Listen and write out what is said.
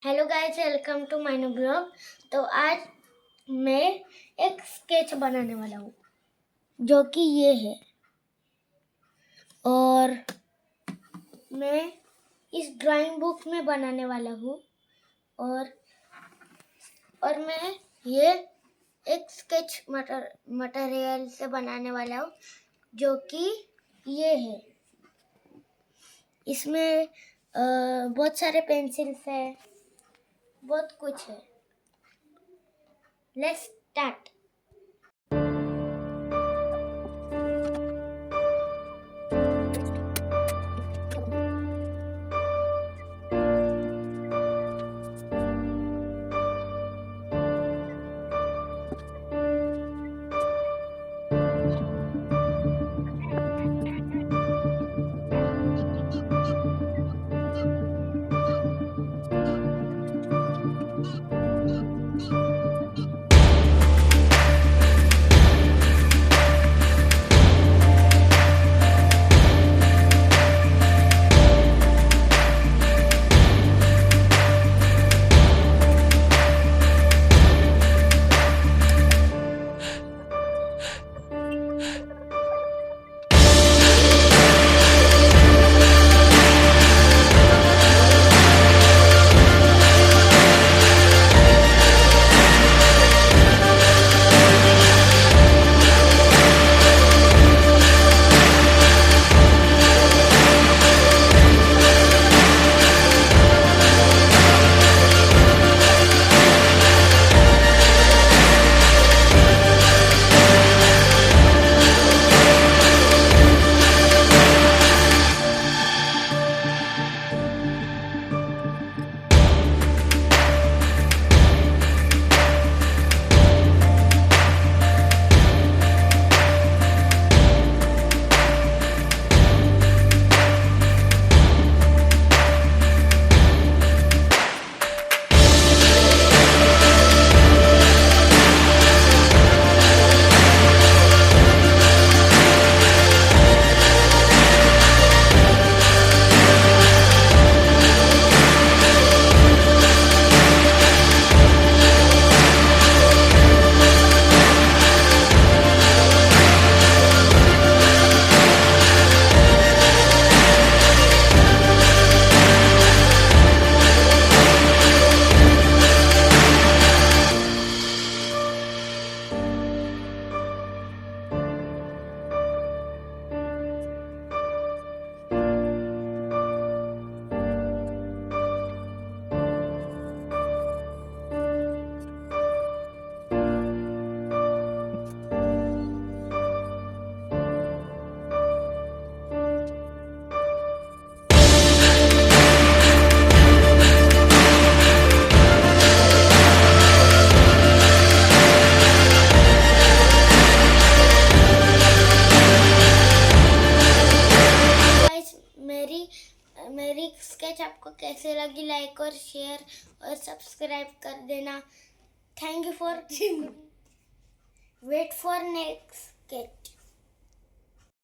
Hello guys, welcome to my new blog. तो आज मैं एक स्केच बनाने वाला हूँ जो कि ये है। और मैं इस ड्राइंग बुक में बनाने वाला हूँ। और मैं ये एक स्केच मटेरियल से बनाने वाला हूँ जो कि ये है। इसमें बहुत सारे पेंसिल्स है, बहुत कुछ है। Let's start. मेरी स्केच आपको कैसे लगी, लाइक और शेयर और सब्सक्राइब कर देना। Thank you for wait for next sketch.